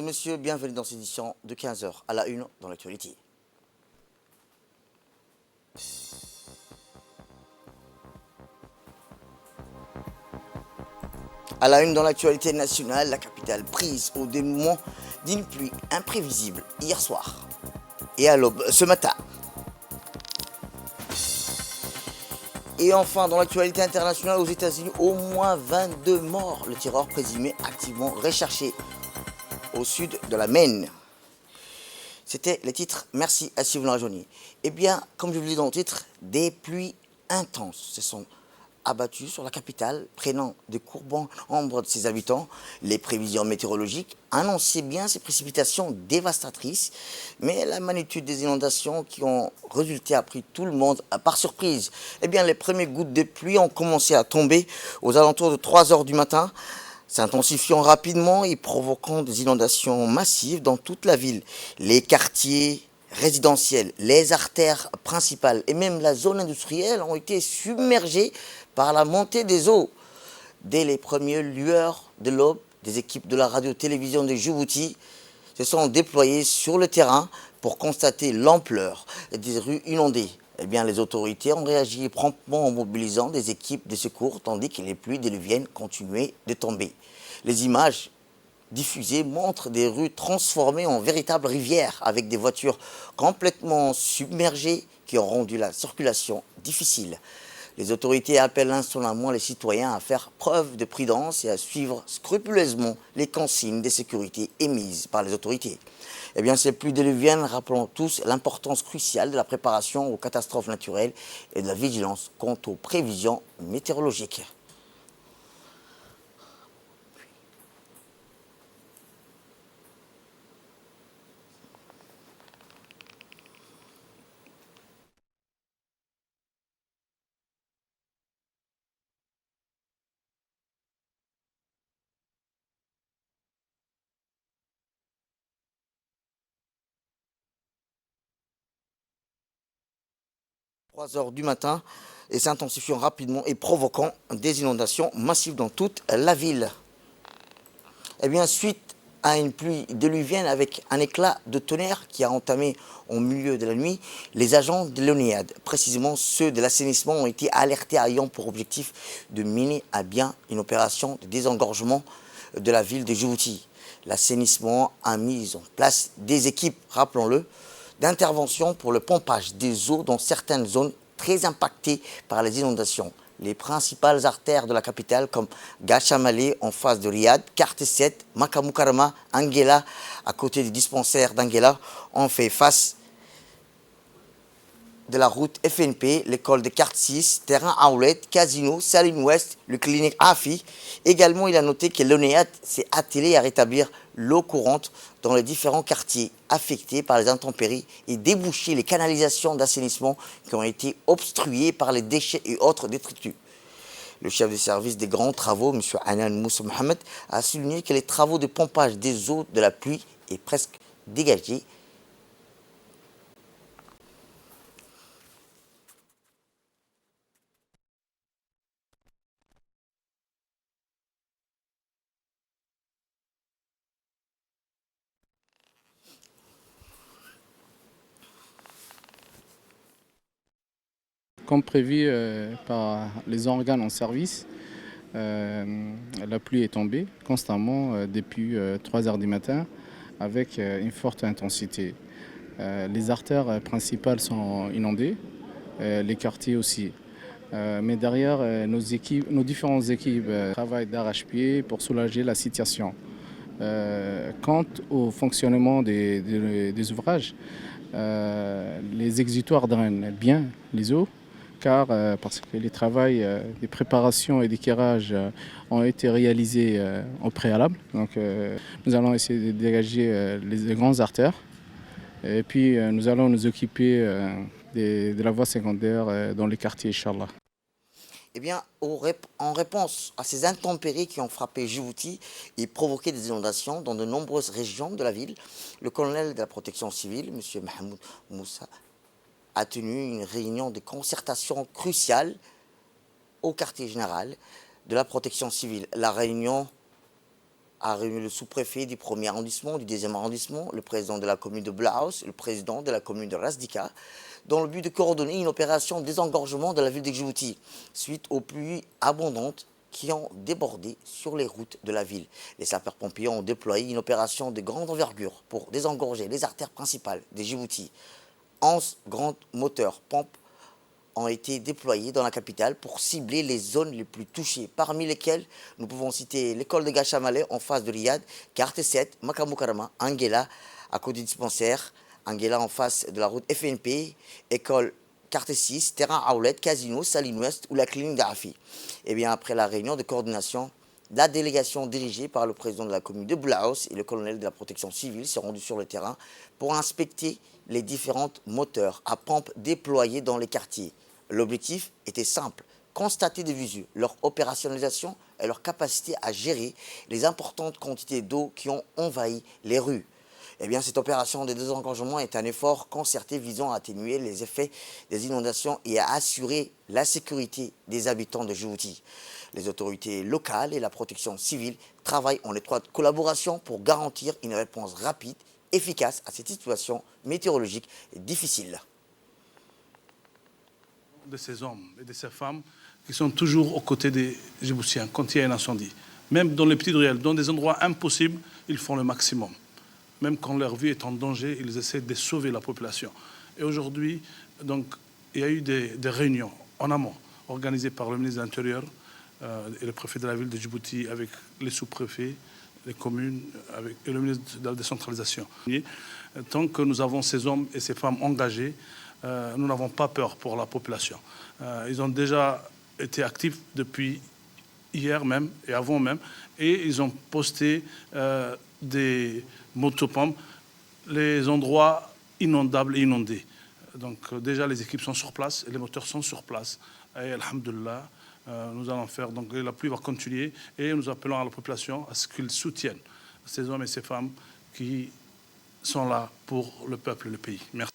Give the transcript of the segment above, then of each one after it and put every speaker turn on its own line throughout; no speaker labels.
et messieurs, bienvenue dans cette édition de 15 h à la une dans l'actualité. À la une dans l'actualité nationale, la capitale prise au dénouement d'une pluie imprévisible hier soir et à l'aube ce matin. Et enfin, dans l'actualité internationale aux États-Unis, au moins 22 morts, le tireur présumé activement recherché au sud de la Maine. C'était les titres. Merci à Sylvain Rajouni. Eh bien, comme je vous l'ai dit dans le titre, des pluies intenses se sont abattues sur la capitale, prenant de courbants nombres de ses habitants. Les prévisions météorologiques annonçaient bien ces précipitations dévastatrices, mais la magnitude des inondations qui ont résulté a pris tout le monde par surprise. Eh bien, les premières gouttes de pluie ont commencé à tomber aux alentours de 3 h du matin, s'intensifiant rapidement et provoquant des inondations massives dans toute la ville. Les quartiers résidentiels, les artères principales et même la zone industrielle ont été submergés par la montée des eaux. Dès les premières lueurs de l'aube, des équipes de la radio-télévision de Djibouti se sont déployées sur le terrain pour constater l'ampleur des rues inondées. Eh bien, les autorités ont réagi promptement en mobilisant des équipes de secours tandis que les pluies diluviennes continuaient de tomber. Les images diffusées montrent des rues transformées en véritables rivières avec des voitures complètement submergées qui ont rendu la circulation difficile. Les autorités appellent insolemment les citoyens à faire preuve de prudence et à suivre scrupuleusement les consignes de sécurité émises par les autorités. Eh bien, ces pluies diluviennes rappelons tous l'importance cruciale de la préparation aux catastrophes naturelles et de la vigilance quant aux prévisions météorologiques. 3 h du matin et s'intensifiant rapidement et provoquant des inondations massives dans toute la ville. Eh bien, suite à une pluie diluvienne avec un éclat de tonnerre qui a entamé au milieu de la nuit, les agents de l'ONEAD, précisément ceux de l'assainissement, ont été alertés ayant pour objectif de mener à bien une opération de désengorgement de la ville de Djibouti. L'assainissement a mis en place des équipes, rappelons-le, d'intervention pour le pompage des eaux dans certaines zones très impactées par les inondations. Les principales artères de la capitale comme Gachamale en face de Riyad, Carte 7, Makamukarama, Anguela, à côté du dispensaire d'Anguela, ont fait face de la route FNP, l'école de Carte 6, terrain Outlet, Casino, Saline Ouest, le clinique AFI. Également, il a noté que l'ONEAD s'est attelé à rétablir l'eau courante dans les différents quartiers affectés par les intempéries et déboucher les canalisations d'assainissement qui ont été obstruées par les déchets et autres détritus. Le chef de service des grands travaux, M. Anan Moussa Mohamed, a souligné que les travaux de pompage des eaux de la pluie est presque dégagés.
Comme prévu par les organes en service, la pluie est tombée constamment depuis 3 h du matin avec une forte intensité. Les artères principales sont inondées, les quartiers aussi. Mais derrière, nos différentes équipes travaillent d'arrache-pied pour soulager la situation. Quant au fonctionnement des ouvrages, les exutoires drainent bien les eaux, car parce que les travaux des préparations et d'éclairage ont été réalisés au préalable. Donc nous allons essayer de dégager les grandes artères et puis nous allons nous occuper de la voie secondaire dans les quartiers, Inch'Allah.
Eh bien, en réponse à ces intempéries qui ont frappé Djibouti et provoqué des inondations dans de nombreuses régions de la ville, le colonel de la protection civile, M. Mahmoud Moussa, a tenu une réunion de concertation cruciale au quartier général de la protection civile. La réunion a réuni le sous-préfet du 1er arrondissement, du 2e arrondissement, le président de la commune de Blaus, le président de la commune de Rasdika, dans le but de coordonner une opération de désengorgement de la ville de Djibouti, suite aux pluies abondantes qui ont débordé sur les routes de la ville. Les sapeurs-pompiers ont déployé une opération de grande envergure pour désengorger les artères principales de Djibouti. 11 grands moteurs pompes ont été déployés dans la capitale pour cibler les zones les plus touchées, parmi lesquelles nous pouvons citer l'école de Gachamale en face de Riyad, quartier 7, Makamukarama, Anguela, à côté du dispensaire, Anguela en face de la route FNP, école quartier 6, terrain Aoulet, casino, Saline Ouest ou la clinique d'Arafi. Et bien après la réunion de coordination, la délégation dirigée par le président de la commune de Blaus et le colonel de la protection civile s'est rendue sur le terrain pour inspecter les différents moteurs à pompe déployés dans les quartiers. L'objectif était simple, constater de visu leur opérationnalisation et leur capacité à gérer les importantes quantités d'eau qui ont envahi les rues. Eh bien, cette opération de désengorgement est un effort concerté visant à atténuer les effets des inondations et à assurer la sécurité des habitants de Djibouti. Les autorités locales et la protection civile travaillent en étroite collaboration pour garantir une réponse rapide, efficace à cette situation météorologique difficile.
De ces hommes et de ces femmes qui sont toujours aux côtés des Djiboutiens quand il y a un incendie. Même dans les petites ruelles, dans des endroits impossibles, ils font le maximum. Même quand leur vie est en danger, ils essaient de sauver la population. Et aujourd'hui, donc, il y a eu des réunions en amont, organisées par le ministre de l'Intérieur et le préfet de la ville de Djibouti, avec les sous-préfets, les communes et le ministre de la décentralisation. Tant que nous avons ces hommes et ces femmes engagés, nous n'avons pas peur pour la population. Ils ont déjà été actifs depuis hier même et avant même, et ils ont posté des motopompes, les endroits inondables et inondés. Donc déjà les équipes sont sur place et les moteurs sont sur place. Et alhamdoulilah, nous allons faire, donc la pluie va continuer et nous appelons à la population à ce qu'ils soutiennent ces hommes et ces femmes qui sont là pour le peuple et le pays. Merci.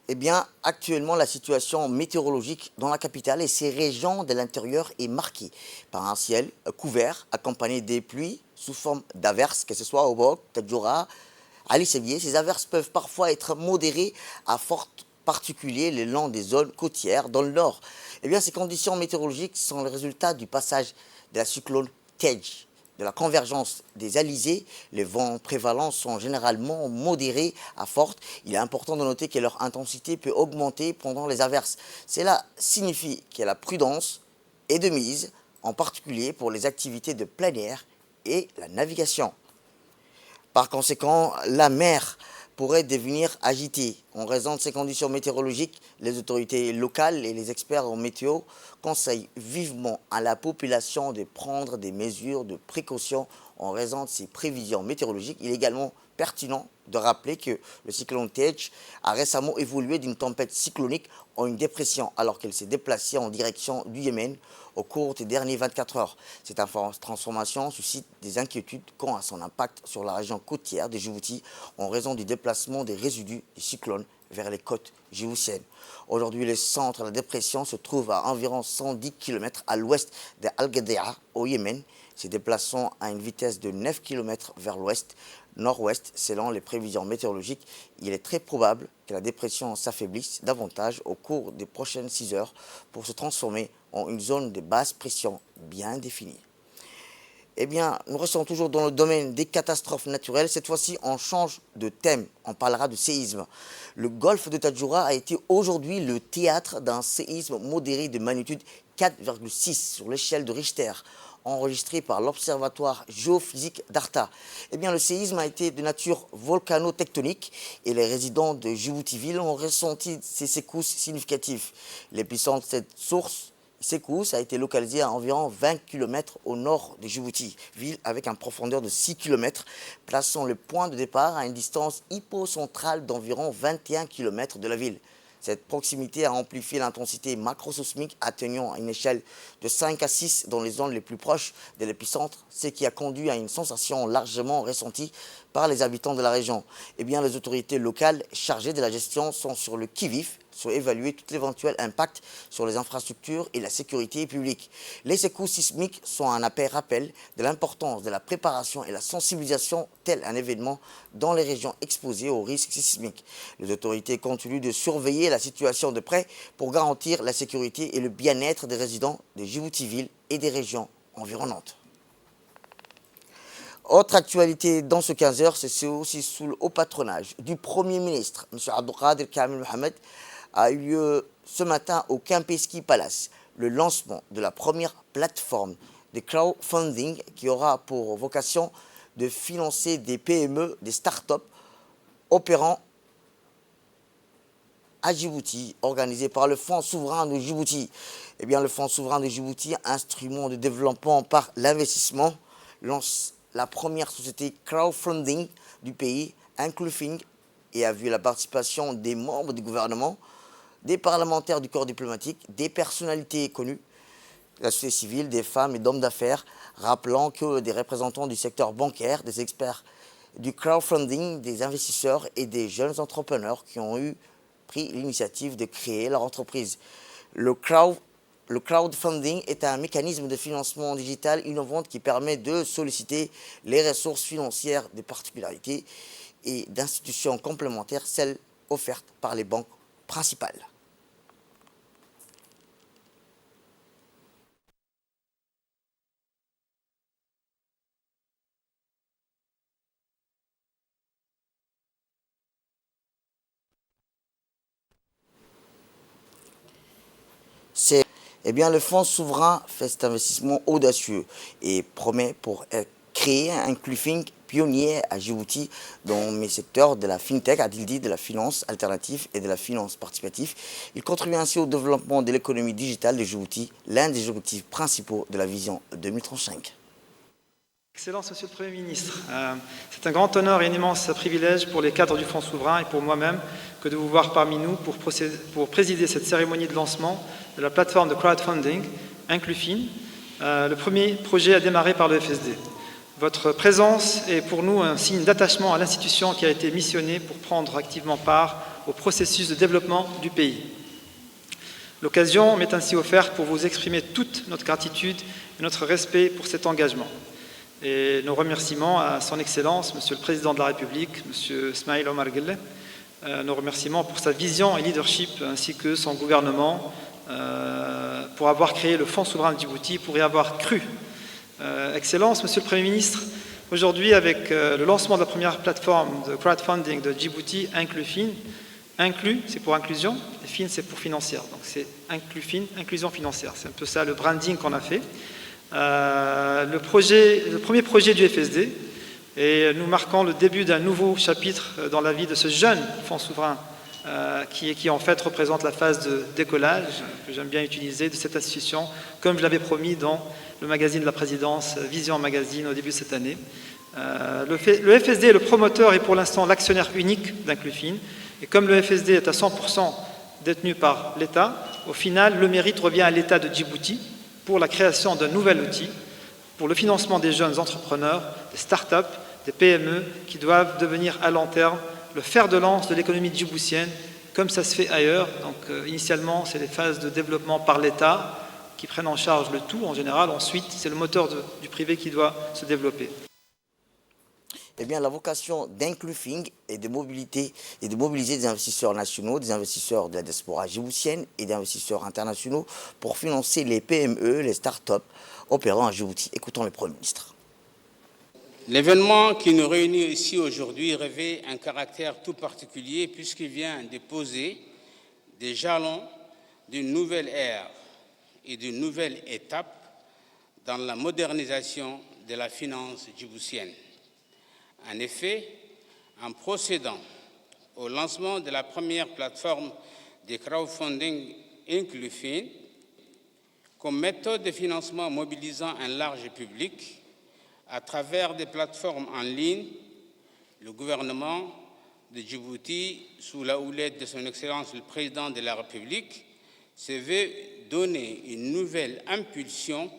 Eh bien, actuellement, la situation météorologique dans la capitale et ses régions de l'intérieur est marquée par un ciel couvert, accompagné des pluies sous forme d'averses, que ce soit au Bok, Tadjoura, Ali Sévier. Ces averses peuvent parfois être modérées à fortes, particulier le long des zones côtières dans le nord. Eh bien, ces conditions météorologiques sont le résultat du passage de la cyclone Tej. De la convergence des alizés, les vents prévalents sont généralement modérés à fortes. Il est important de noter que leur intensité peut augmenter pendant les averses. Cela signifie que la prudence est de mise, en particulier pour les activités de plein air et la navigation. Par conséquent, la mer pourrait devenir agitée. En raison de ces conditions météorologiques, les autorités locales et les experts en météo conseillent vivement à la population de prendre des mesures de précaution en raison de ces prévisions météorologiques. Il est également pertinent de rappeler que le cyclone Tej a récemment évolué d'une tempête cyclonique en une dépression alors qu'elle s'est déplacée en direction du Yémen au cours des dernières 24 heures. Cette transformation suscite des inquiétudes quant à son impact sur la région côtière de Djibouti en raison du déplacement des résidus du cyclone vers les côtes djiboutiennes. Aujourd'hui, le centre de la dépression se trouve à environ 110 km à l'ouest de Al-Ghadea, au Yémen, se déplaçant à une vitesse de 9 km vers l'ouest, nord-ouest, selon les prévisions météorologiques. Il est très probable que la dépression s'affaiblisse davantage au cours des prochaines 6 heures pour se transformer en une zone de basse pression bien définie. Eh bien, nous restons toujours dans le domaine des catastrophes naturelles. Cette fois-ci, on change de thème. On parlera de séisme. Le golfe de Tadjoura a été aujourd'hui le théâtre d'un séisme modéré de magnitude 4,6 sur l'échelle de Richter, enregistré par l'Observatoire géophysique d'Arta. Eh bien, le séisme a été de nature volcano-tectonique et les résidents de Djibouti-Ville ont ressenti ces secousses significatives. L'épicentre de cette secousse a été localisée à environ 20 km au nord de Djibouti, ville avec une profondeur de 6 km, plaçant le point de départ à une distance hypocentrale d'environ 21 km de la ville. Cette proximité a amplifié l'intensité macrosismique, atteignant une échelle de 5 à 6 dans les zones les plus proches de l'épicentre, ce qui a conduit à une sensation largement ressentie par les habitants de la région. Eh bien, les autorités locales chargées de la gestion sont sur le qui-vif sur évaluer tout éventuel impact sur les infrastructures et la sécurité publique. Les secousses sismiques sont un rappel de l'importance de la préparation et la sensibilisation tel un événement dans les régions exposées aux risques sismiques. Les autorités continuent de surveiller la situation de près pour garantir la sécurité et le bien-être des résidents de Djibouti-Ville et des régions environnantes. Autre actualité dans ce 15 heures, c'est aussi sous le haut patronage du Premier ministre, M. Abdelkader Kamel Mohamed, a eu lieu ce matin au Kempinski Palace le lancement de la première plateforme de crowdfunding qui aura pour vocation de financer des PME, des start-up opérant à Djibouti, organisé par le Fonds souverain de Djibouti. Eh bien, le Fonds souverain de Djibouti, instrument de développement par l'investissement, lance la première société crowdfunding du pays, Inclufing, et a vu la participation des membres du gouvernement, des parlementaires du corps diplomatique, des personnalités connues, de la société civile, des femmes et d'hommes d'affaires, rappelant que des représentants du secteur bancaire, des experts du crowdfunding, des investisseurs et des jeunes entrepreneurs qui ont pris l'initiative de créer leur entreprise. Le crowdfunding est un mécanisme de financement digital innovant qui permet de solliciter les ressources financières des particularités et d'institutions complémentaires, celles offertes par les banques principales. Eh bien, le Fonds souverain fait cet investissement audacieux et promet pour créer un Inclufing pionnier à Djibouti dans les secteurs de la fintech, a-t-il dit, de la finance alternative et de la finance participative. Il contribue ainsi au développement de l'économie digitale de Djibouti, l'un des objectifs principaux de la vision 2035.
Excellence, Monsieur le Premier ministre. C'est un grand honneur et un immense privilège pour les cadres du Fonds souverain et pour moi-même que de vous voir parmi nous pour présider cette cérémonie de lancement de la plateforme de crowdfunding Inclufin, le premier projet à démarrer par le FSD. Votre présence est pour nous un signe d'attachement à l'institution qui a été missionnée pour prendre activement part au processus de développement du pays. L'occasion m'est ainsi offerte pour vous exprimer toute notre gratitude et notre respect pour cet engagement. Et nos remerciements à son Excellence, Monsieur le Président de la République, Monsieur Ismail Omar Guelleh, nos remerciements pour sa vision et leadership, ainsi que son gouvernement, pour avoir créé le Fonds souverain de Djibouti, pour y avoir cru. Excellence, Monsieur le Premier ministre, aujourd'hui, avec le lancement de la première plateforme de crowdfunding de Djibouti, Inclufin, inclus, c'est pour inclusion, et fin, c'est pour financière. Donc c'est Inclufin, inclusion financière. C'est un peu ça le branding qu'on a fait. Le premier projet du FSD, et nous marquons le début d'un nouveau chapitre dans la vie de ce jeune fonds souverain qui en fait représente la phase de décollage, que j'aime bien utiliser, de cette institution, comme je l'avais promis dans le magazine de la présidence, Vision Magazine, au début de cette année. Le FSD est le promoteur et pour l'instant l'actionnaire unique d'Inclufin, et comme le FSD est à 100% détenu par l'État, au final, le mérite revient à l'État de Djibouti pour la création d'un nouvel outil pour le financement des jeunes entrepreneurs, des start-up, des PME qui doivent devenir à long terme le fer de lance de l'économie djiboutienne, comme ça se fait ailleurs. Donc initialement, c'est les phases de développement par l'État qui prennent en charge le tout en général. Ensuite, c'est le moteur du privé qui doit se développer.
Eh bien, la vocation d'Inclufing est de mobiliser des investisseurs nationaux, des investisseurs de la diaspora djiboutienne et des investisseurs internationaux pour financer les PME, les start-up opérant à Djibouti. Écoutons le Premier ministre.
L'événement qui nous réunit ici aujourd'hui revêt un caractère tout particulier puisqu'il vient de poser des jalons d'une nouvelle ère et d'une nouvelle étape dans la modernisation de la finance djiboutienne. En effet, en procédant au lancement de la première plateforme de crowdfunding Inclufin, comme méthode de financement mobilisant un large public, à travers des plateformes en ligne, le gouvernement de Djibouti, sous la houlette de son Excellence le Président de la République, se veut donner une nouvelle impulsion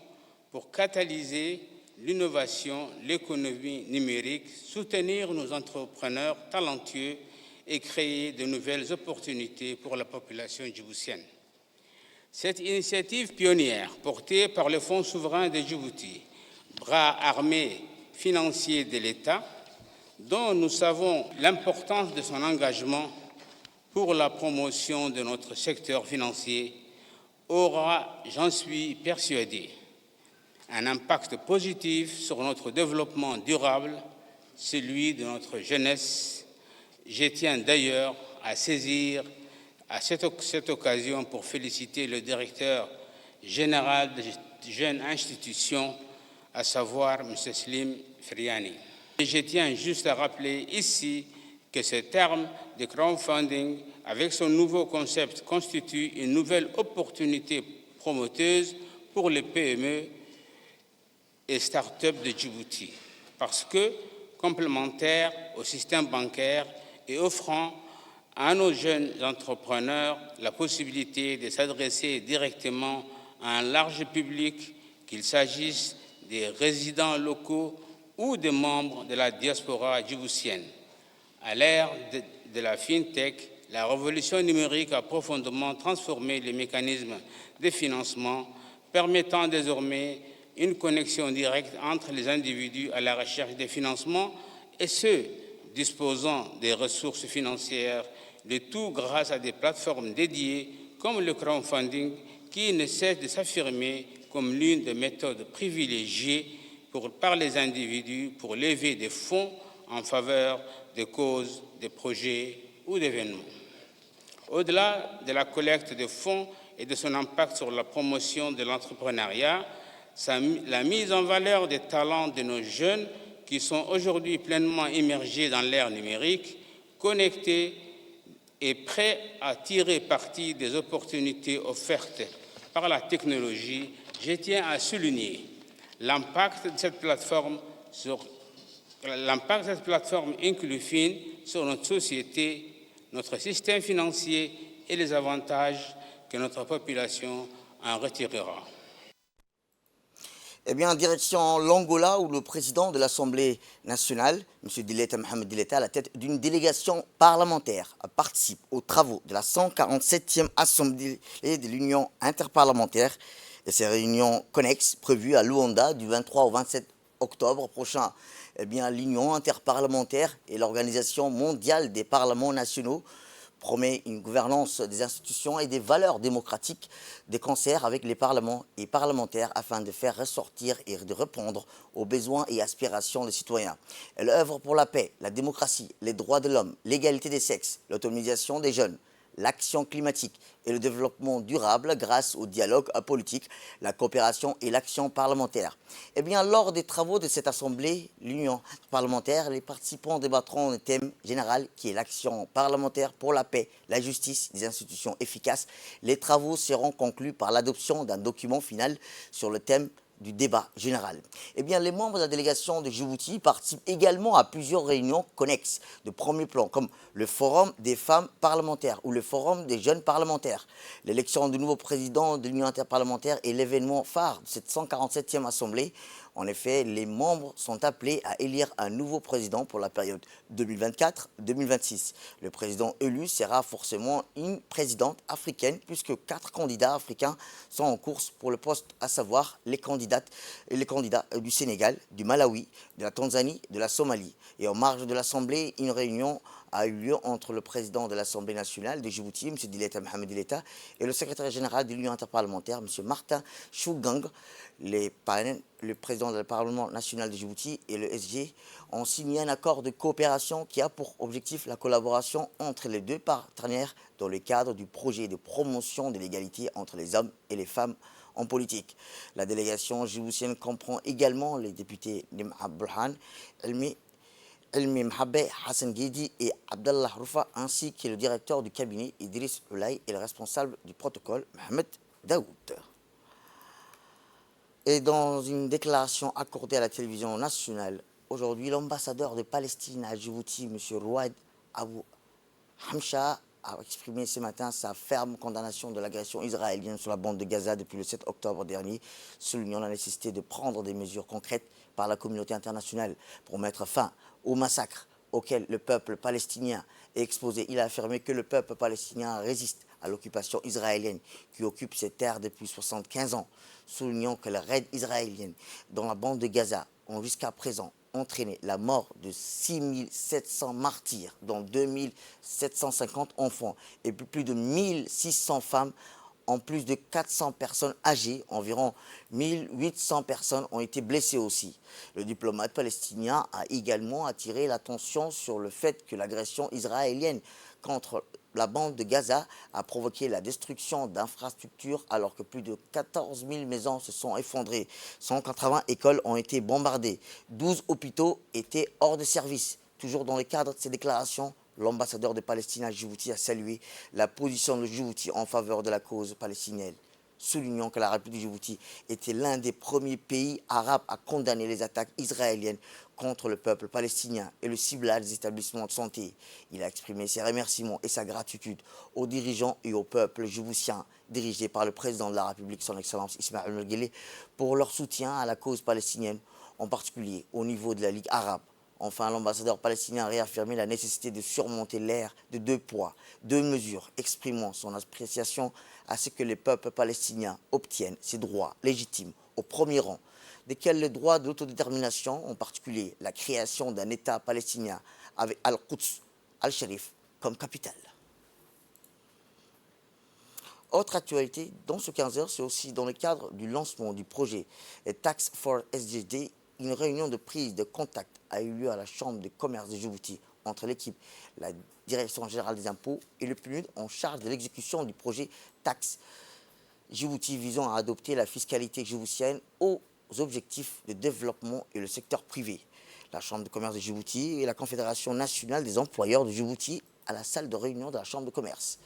pour catalyser l'innovation, l'économie numérique, soutenir nos entrepreneurs talentueux et créer de nouvelles opportunités pour la population djiboutienne. Cette initiative pionnière, portée par le Fonds souverain de Djibouti, bras armé financier de l'État, dont nous savons l'importance de son engagement pour la promotion de notre secteur financier, aura, j'en suis persuadé, un impact positif sur notre développement durable, celui de notre jeunesse. Je tiens d'ailleurs à saisir cette occasion pour féliciter le directeur général de Jeune Institution, à savoir M. Slim Friani. Et je tiens juste à rappeler ici que ce terme de crowdfunding, avec son nouveau concept, constitue une nouvelle opportunité promoteuse pour les PME et start-up de Djibouti, parce que complémentaire au système bancaire et offrant à nos jeunes entrepreneurs la possibilité de s'adresser directement à un large public, qu'il s'agisse des résidents locaux ou des membres de la diaspora djiboutienne. À l'ère de la FinTech, la révolution numérique a profondément transformé les mécanismes de financement, permettant désormais une connexion directe entre les individus à la recherche de financement et ceux disposant des ressources financières, le tout grâce à des plateformes dédiées comme le crowdfunding qui ne cesse de s'affirmer comme l'une des méthodes privilégiées par les individus pour lever des fonds en faveur de causes, de projets ou d'événements. Au-delà de la collecte de fonds et de son impact sur la promotion de l'entrepreneuriat, la mise en valeur des talents de nos jeunes qui sont aujourd'hui pleinement immergés dans l'ère numérique, connectés et prêts à tirer parti des opportunités offertes par la technologie, je tiens à souligner l'impact de cette plateforme Inclufin sur notre société, notre système financier et les avantages que notre population en retirera.
Eh bien, en direction l'Angola, où le président de l'Assemblée nationale, M. Dileta Mohamed Dileta, à la tête d'une délégation parlementaire, participe aux travaux de la 147e Assemblée de l'Union interparlementaire et ses réunions connexes prévues à Luanda du 23 au 27 octobre prochain. Eh bien, l'Union interparlementaire et l'Organisation mondiale des parlements nationaux promet une gouvernance des institutions et des valeurs démocratiques des concerts avec les parlements et parlementaires afin de faire ressortir et de répondre aux besoins et aspirations des citoyens. Elle œuvre pour la paix, la démocratie, les droits de l'homme, l'égalité des sexes, l'autonomisation des jeunes, l'action climatique et le développement durable grâce au dialogue politique, la coopération et l'action parlementaire. Eh bien, lors des travaux de cette assemblée, l'Union parlementaire, les participants débattront d'un thème général qui est l'action parlementaire pour la paix, la justice, des institutions efficaces. Les travaux seront conclus par l'adoption d'un document final sur le thème du débat général. Eh bien, les membres de la délégation de Djibouti participent également à plusieurs réunions connexes de premier plan, comme le Forum des femmes parlementaires ou le Forum des jeunes parlementaires. L'élection du nouveau président de l'Union interparlementaire est l'événement phare de cette 147e Assemblée. En effet, les membres sont appelés à élire un nouveau président pour la période 2024-2026. Le président élu sera forcément une présidente africaine puisque 4 candidats africains sont en course pour le poste, à savoir les candidats du Sénégal, du Malawi, de la Tanzanie, de la Somalie. Et en marge de l'Assemblée, une réunion a eu lieu entre le président de l'Assemblée nationale de Djibouti, M. Dileta Mohamed Dileta, et le secrétaire général de l'Union interparlementaire, M. Martin Chougang. Le président du Parlement national de Djibouti et le SG ont signé un accord de coopération qui a pour objectif la collaboration entre les deux partenaires dans le cadre du projet de promotion de l'égalité entre les hommes et les femmes en politique. La délégation djiboutienne comprend également les députés Nim Abdulhan, Elmi Mhabé Hassan Guidi et Abdallah Roufa, ainsi que le directeur du cabinet Idriss Oulay et le responsable du protocole Mohamed Daoud. Et dans une déclaration accordée à la télévision nationale, aujourd'hui, l'ambassadeur de Palestine à Djibouti, M. Rouad Abu Hamcha, a exprimé ce matin sa ferme condamnation de l'agression israélienne sur la bande de Gaza depuis le 7 octobre dernier, soulignant la nécessité de prendre des mesures concrètes par la communauté internationale pour mettre fin au massacre auxquelles le peuple palestinien est exposé. Il a affirmé que le peuple palestinien résiste à l'occupation israélienne qui occupe ces terres depuis 75 ans, soulignant que les raids israéliennes dans la bande de Gaza ont jusqu'à présent entraîné la mort de 6700 martyrs, dont 2750 enfants et plus de 1600 femmes, en plus de 400 personnes âgées, environ 1800 personnes ont été blessées aussi. Le diplomate palestinien a également attiré l'attention sur le fait que l'agression israélienne contre la bande de Gaza a provoqué la destruction d'infrastructures alors que plus de 14 000 maisons se sont effondrées. 180 écoles ont été bombardées. 12 hôpitaux étaient hors de service. Toujours dans le cadre de ces déclarations, l'ambassadeur de Palestine à Djibouti a salué la position de Djibouti en faveur de la cause palestinienne, soulignant que la République de Djibouti était l'un des premiers pays arabes à condamner les attaques israéliennes contre le peuple palestinien et le ciblage des établissements de santé. Il a exprimé ses remerciements et sa gratitude aux dirigeants et au peuple djiboutien dirigé par le président de la République, son Excellence Ismaël Omar Guelleh, pour leur soutien à la cause palestinienne, en particulier au niveau de la Ligue arabe. Enfin, l'ambassadeur palestinien a réaffirmé la nécessité de surmonter l'ère de 2 poids, 2 mesures, exprimant son appréciation à ce que les peuples palestiniens obtiennent ces droits légitimes au premier rang, desquels le droit de l'autodétermination, en particulier la création d'un État palestinien avec Al-Quds, Al-Sharif comme capitale. Autre actualité, dans ce 15 heures, c'est aussi dans le cadre du lancement du projet Tax for SDG, une réunion de prise de contact a eu lieu à la Chambre de commerce de Djibouti entre l'équipe, la Direction générale des impôts et le PNUD en charge de l'exécution du projet Tax Djibouti visant à adopter la fiscalité djiboutienne aux objectifs de développement et le secteur privé. La Chambre de commerce de Djibouti et la Confédération nationale des employeurs de Djibouti à la salle de réunion de la Chambre de commerce.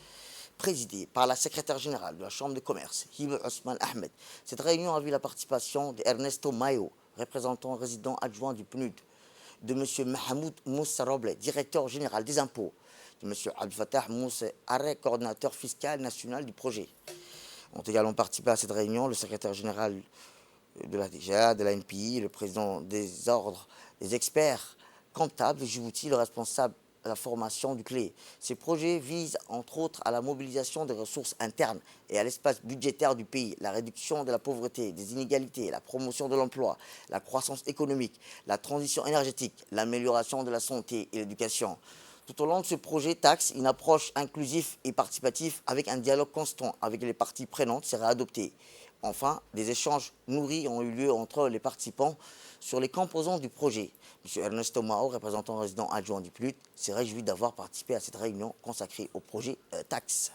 Présidée par la secrétaire générale de la Chambre de commerce, Hiba Osman Ahmed, cette réunion a vu la participation d'Ernesto Mayo, représentant résident adjoint du PNUD, de M. Mahmoud Moussa Roble, directeur général des impôts, de M. Abdel Fattah Moussa Arré, coordinateur fiscal national du projet. Ont également participé à cette réunion le secrétaire général de la DGA, de la NPI, le président des ordres, des experts comptables de Djibouti, le responsable de la formation du CLE. Ces projets visent entre autres à la mobilisation des ressources internes et à l'espace budgétaire du pays, la réduction de la pauvreté, des inégalités, la promotion de l'emploi, la croissance économique, la transition énergétique, l'amélioration de la santé et l'éducation. Tout au long de ce projet Tax, une approche inclusive et participative avec un dialogue constant avec les parties prenantes sera adoptée. Enfin, des échanges nourris ont eu lieu entre les participants sur les composants du projet. M. Ernesto Mao, représentant résident adjoint du PNUD, s'est réjoui d'avoir participé à cette réunion consacrée au projet Tax.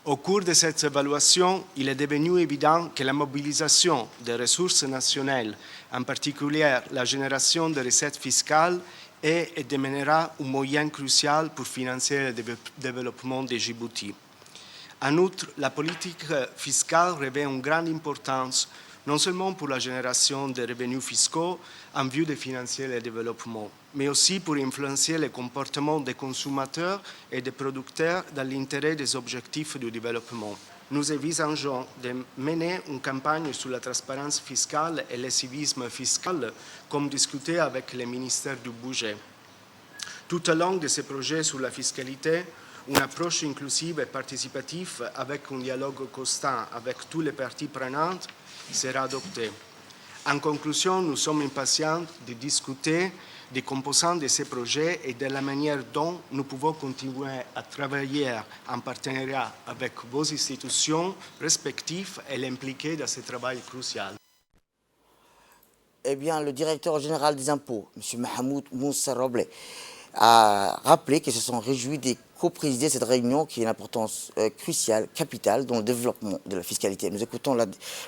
Au cours de cette évaluation, il est devenu évident que la mobilisation des ressources nationales, en particulier la génération de recettes fiscales, est et demeurera un moyen crucial pour financer le développement de Djibouti. En outre, la politique fiscale revêt une grande importance, non seulement pour la génération de revenus fiscaux en vue de financer le développement, mais aussi pour influencer le comportement des consommateurs et des producteurs dans l'intérêt des objectifs du développement. Nous envisageons de mener une campagne sur la transparence fiscale et le civisme fiscal, comme discuté avec le ministère du Budget. Tout au long de ce projet sur la fiscalité, une approche inclusive et participative avec un dialogue constant avec toutes les parties prenantes sera adoptée. En conclusion, nous sommes impatients de discuter des composants de ces projets et de la manière dont nous pouvons continuer à travailler en partenariat avec vos institutions respectives et l'impliquer dans ce travail crucial.
Eh bien, le directeur général des impôts, M. Mahmoud Moussa Roble, a rappelé qu'ils se sont réjouis de co-présider cette réunion qui a une importance cruciale, capitale dans le développement de la fiscalité. Nous écoutons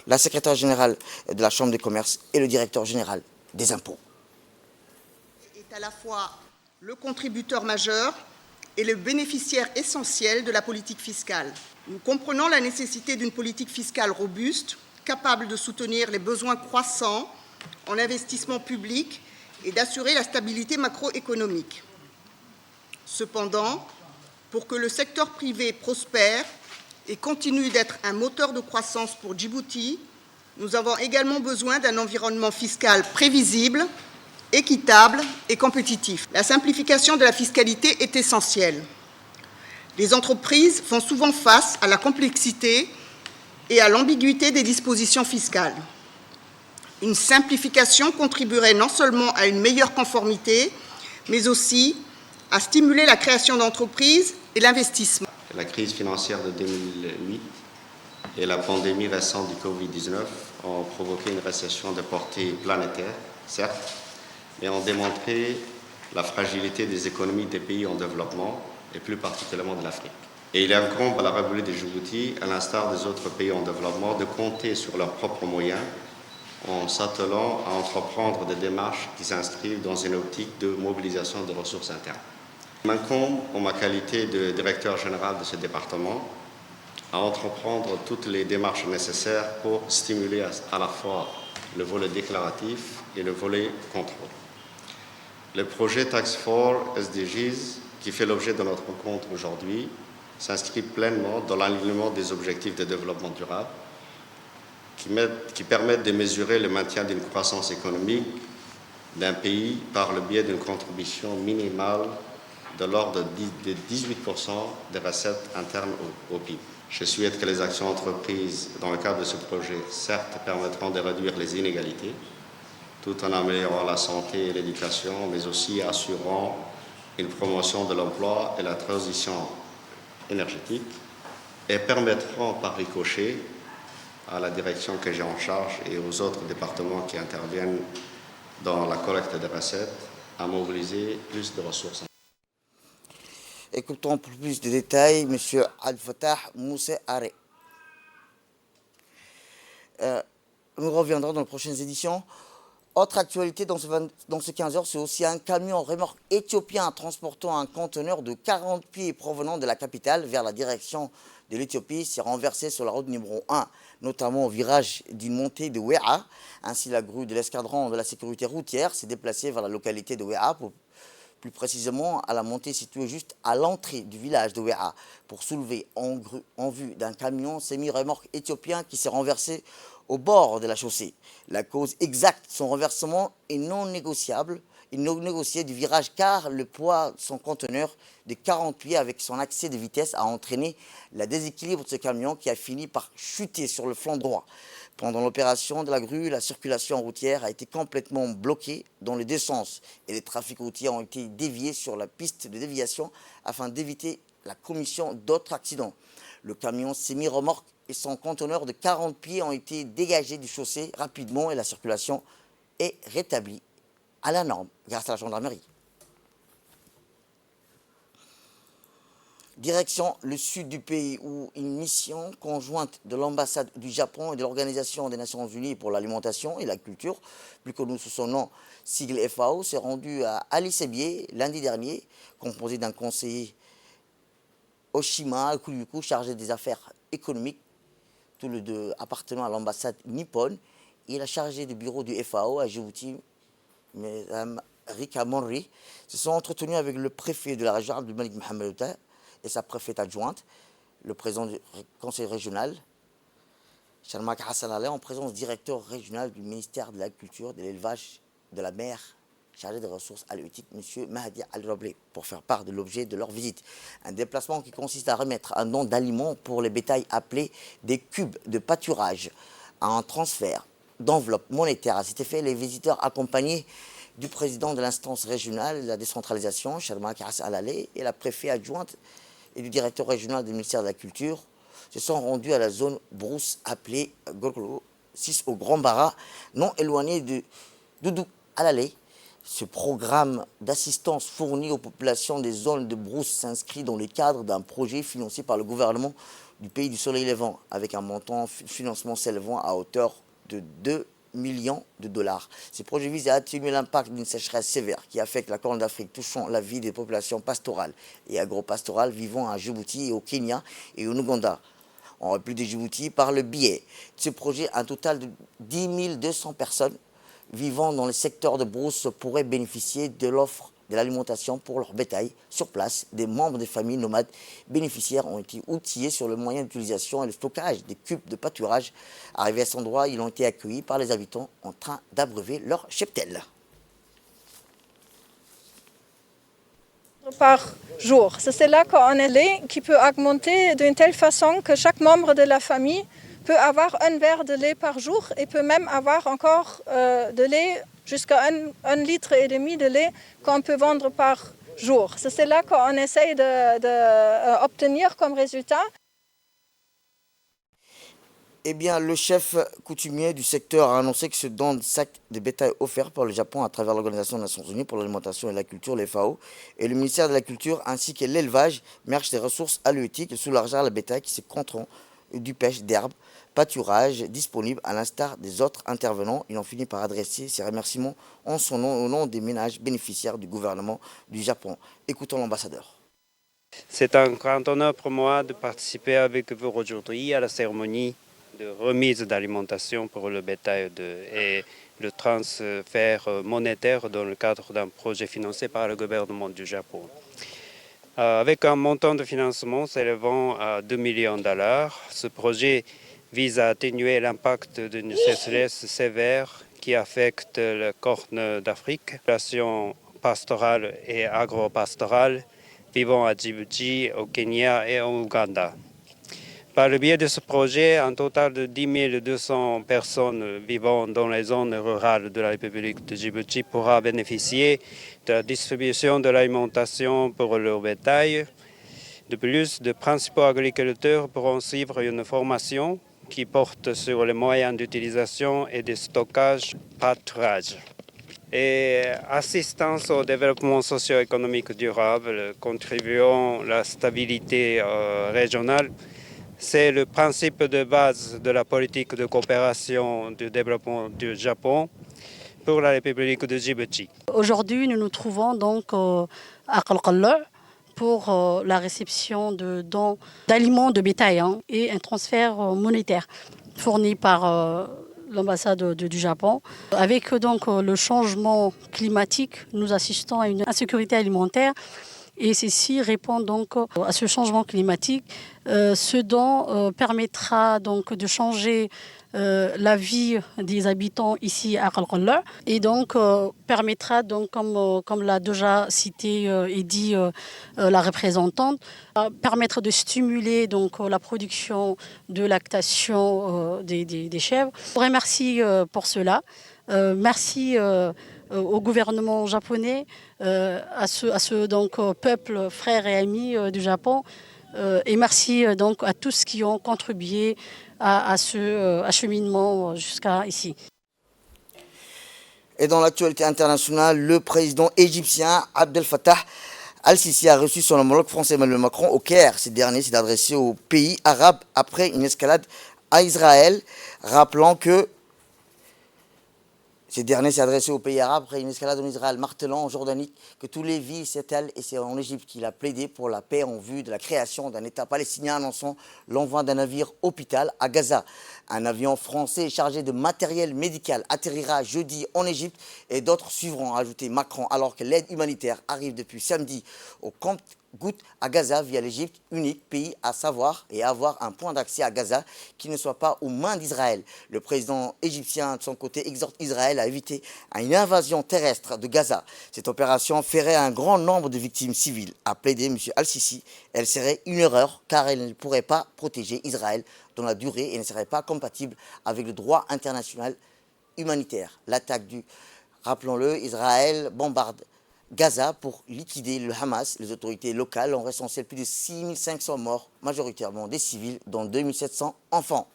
la secrétaire générale de la Chambre de commerce et le directeur général des impôts.
Est à la fois le contributeur majeur et le bénéficiaire essentiel de la politique fiscale. Nous comprenons la nécessité d'une politique fiscale robuste, capable de soutenir les besoins croissants en investissement public et d'assurer la stabilité macroéconomique. Cependant, pour que le secteur privé prospère et continue d'être un moteur de croissance pour Djibouti, Nous avons également besoin d'un environnement fiscal prévisible, équitable et compétitif. La simplification de la fiscalité est essentielle. Les entreprises font souvent face à la complexité et à l'ambiguïté des dispositions fiscales. Une simplification contribuerait non seulement à une meilleure conformité, mais aussi à stimuler la création d'entreprises et l'investissement.
La crise financière de 2008 et la pandémie récente du Covid-19 ont provoqué une récession de portée planétaire, certes, mais ont démontré la fragilité des économies des pays en développement, et plus particulièrement de l'Afrique. Et il incombe à la République de Djibouti, à l'instar des autres pays en développement, de compter sur leurs propres moyens en s'attelant à entreprendre des démarches qui s'inscrivent dans une optique de mobilisation de ressources internes. Il m'incombe, en ma qualité de directeur général de ce département, à entreprendre toutes les démarches nécessaires pour stimuler à la fois le volet déclaratif et le volet contrôle. Le projet Task Force SDGs, qui fait l'objet de notre rencontre aujourd'hui, s'inscrit pleinement dans l'alignement des objectifs de développement durable qui permettent de mesurer le maintien d'une croissance économique d'un pays par le biais d'une contribution minimale de l'ordre de 18% des recettes internes au PIB. Je souhaite que les actions entreprises dans le cadre de ce projet, certes, permettront de réduire les inégalités, tout en améliorant la santé et l'éducation, mais aussi assurant une promotion de l'emploi et la transition énergétique, et permettront par ricochet à la direction que j'ai en charge et aux autres départements qui interviennent dans la collecte des recettes à mobiliser plus de ressources.
Écoutons pour plus de détails M. Al-Fatah Moussa Aré. Nous reviendrons dans les prochaines éditions. Autre actualité dans ce 15h, c'est aussi un camion remorque éthiopien transportant un conteneur de 40 pieds provenant de la capitale vers la direction de l'Éthiopie s'est renversé sur la route numéro 1, notamment au virage d'une montée de Ouéa. Ainsi, la grue de l'escadron de la sécurité routière s'est déplacée vers la localité de Ouéa, plus précisément à la montée située juste à l'entrée du village de Ouéa, pour soulever en vue d'un camion semi-remorque éthiopien qui s'est renversé au bord de la chaussée. La cause exacte de son renversement est non négociée du virage, car le poids de son conteneur de 40 pieds avec son accès de vitesse a entraîné le déséquilibre de ce camion qui a fini par chuter sur le flanc droit. Pendant l'opération de la grue, la circulation routière a été complètement bloquée dans les deux sens et les trafics routiers ont été déviés sur la piste de déviation afin d'éviter la commission d'autres accidents. Le camion semi-remorque et son conteneur de 40 pieds ont été dégagés du chaussée rapidement et la circulation est rétablie à la norme grâce à la gendarmerie. Direction le sud du pays où une mission conjointe de l'ambassade du Japon et de l'Organisation des Nations Unies pour l'alimentation et la culture, plus connu sous son nom sigle FAO, s'est rendue à Ali Sebier lundi dernier, composé d'un conseiller Oshima Kuyuku chargé des affaires économiques, tous les deux appartenant à l'ambassade nippone, et la chargée du bureau du FAO à Djibouti, Mme Rika Monri, se sont entretenus avec le préfet de la région, Abdelmalik Mohamed Outa, et sa préfète adjointe, le président du conseil régional, Sharmak Hassan Aleh, en présence du directeur régional du ministère de la Culture, de l'Élevage, de la Mer, chargé des ressources halieutiques, M. Mahdi Al-Roblé, pour faire part de l'objet de leur visite. Un déplacement qui consiste à remettre un don d'aliments pour les bétails appelés des cubes de pâturage, à un transfert d'enveloppe monétaire. À cet effet, les visiteurs accompagnés du président de l'instance régionale de la décentralisation, Sharmak Hassan Aleh, et la préfète adjointe et du directeur régional du ministère de la Culture se sont rendus à la zone brousse appelée Gorgolo 6 au Grand Bara, non éloigné de Doudou Alalé. Ce programme d'assistance fourni aux populations des zones de brousse s'inscrit dans le cadre d'un projet financé par le gouvernement du pays du Soleil Levant, avec un montant de financement s'élevant à hauteur de 2 millions de dollars. Ces projets visent à atténuer l'impact d'une sécheresse sévère qui affecte la Corne d'Afrique, touchant la vie des populations pastorales et agro-pastorales vivant à Djibouti et au Kenya et au Ouganda. En République de Djibouti, par le biais de ce projet, un total de 10 200 personnes vivant dans le secteur de brousse pourraient bénéficier de l'offre de l'alimentation pour leur bétail. Sur place, des membres des familles nomades bénéficiaires ont été outillés sur le moyen d'utilisation et le stockage des cubes de pâturage. Arrivés à cet endroit, ils ont été accueillis par les habitants en train d'abreuver leur cheptel.
Par jour. C'est là qu'on a lait qui peut augmenter d'une telle façon que chaque membre de la famille peut avoir un verre de lait par jour et peut même avoir encore de lait jusqu'à 1,5 litre de lait qu'on peut vendre par jour. C'est là qu'on essaye d'obtenir comme résultat.
Eh bien, le chef coutumier du secteur a annoncé que ce don de sacs de bétail offert par le Japon à travers l'Organisation des Nations Unies pour l'alimentation et la culture, les FAO, et le ministère de la Culture ainsi que l'élevage mergent des ressources halieutiques et soulagera le bétail qui se compteront du pêche d'herbe, pâturage disponible à l'instar des autres intervenants. Ils ont fini par adresser ces remerciements en son nom au nom des ménages bénéficiaires du gouvernement du Japon. Écoutons l'ambassadeur.
C'est un grand honneur pour moi de participer avec vous aujourd'hui à la cérémonie de remise d'alimentation pour le bétail et le transfert monétaire dans le cadre d'un projet financé par le gouvernement du Japon. Avec un montant de financement s'élevant à 2 millions de dollars, ce projet vise à atténuer l'impact d'une sécheresse sévère qui affecte le Corne d'Afrique, population pastorale et agro-pastorale vivant à Djibouti, au Kenya et en Ouganda. Par le biais de ce projet, un total de 10 200 personnes vivant dans les zones rurales de la République de Djibouti pourra bénéficier de la distribution de l'alimentation pour leur bétail. De plus, de principaux agriculteurs pourront suivre une formation qui porte sur les moyens d'utilisation et de stockage pâturage. Et assistance au développement socio-économique durable, contribuant à la stabilité régionale. C'est le principe de base de la politique de coopération du développement du Japon pour la République de Djibouti.
Aujourd'hui, nous nous trouvons donc à Qalqalla pour la réception de dons d'aliments de bétail et un transfert monétaire fourni par l'ambassade du Japon. Avec donc le changement climatique, nous assistons à une insécurité alimentaire. Et ceci répond donc à ce changement climatique. Ce don permettra donc de changer la vie des habitants ici à Qalqalla et donc permettra donc comme l'a déjà cité et dit la représentante, permettre de stimuler donc la production de lactation des chèvres. Je vous remercie pour cela. Merci au gouvernement japonais, à ce donc, peuple, frères et amis du Japon. Et merci donc à tous qui ont contribué à ce acheminement jusqu'à ici.
Et dans l'actualité internationale, le président égyptien Abdel Fattah Al-Sisi a reçu son homologue français Emmanuel Macron au Caire. Ce dernier s'est adressé aux pays arabes après une escalade à Israël, rappelant que ces derniers s'est adressé aux pays arabes après une escalade en Israël, martelant en Jordanie que tous les vies s'étalent, et c'est en Égypte qu'il a plaidé pour la paix en vue de la création d'un État palestinien, annonçant l'envoi d'un navire hôpital à Gaza. Un avion français chargé de matériel médical atterrira jeudi en Égypte et d'autres suivront, a ajouté Macron, alors que l'aide humanitaire arrive depuis samedi au compte-gouttes à Gaza via l'Égypte, unique pays à savoir et à avoir un point d'accès à Gaza qui ne soit pas aux mains d'Israël. Le président égyptien, de son côté, exhorte Israël à éviter une invasion terrestre de Gaza. Cette opération ferait un grand nombre de victimes civiles, a plaidé M. Al-Sisi. Elle serait une erreur car elle ne pourrait pas protéger Israël dans la durée et ne serait pas compatible avec le droit international humanitaire. L'attaque rappelons-le, Israël bombarde Gaza pour liquider le Hamas. Les autorités locales ont recensé plus de 6500 morts, majoritairement des civils, dont 2700 enfants.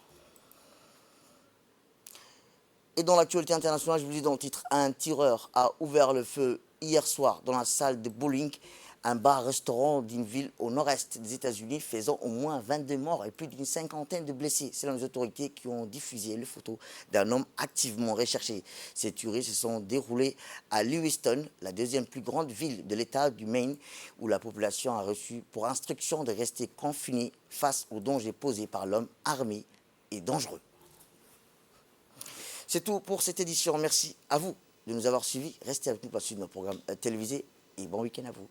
Et dans l'actualité internationale, je vous dis dans le titre, un tireur a ouvert le feu hier soir dans la salle de bowling, un bar-restaurant d'une ville au nord-est des États-Unis, faisant au moins 22 morts et plus d'une cinquantaine de blessés. Selon les autorités qui ont diffusé les photos d'un homme activement recherché. Ces tueries se sont déroulées à Lewiston, la deuxième plus grande ville de l'État du Maine, où la population a reçu pour instruction de rester confinée face aux dangers posés par l'homme armé et dangereux. C'est tout pour cette édition. Merci à vous de nous avoir suivis. Restez avec nous pour la suite de nos programmes télévisés et bon week-end à vous.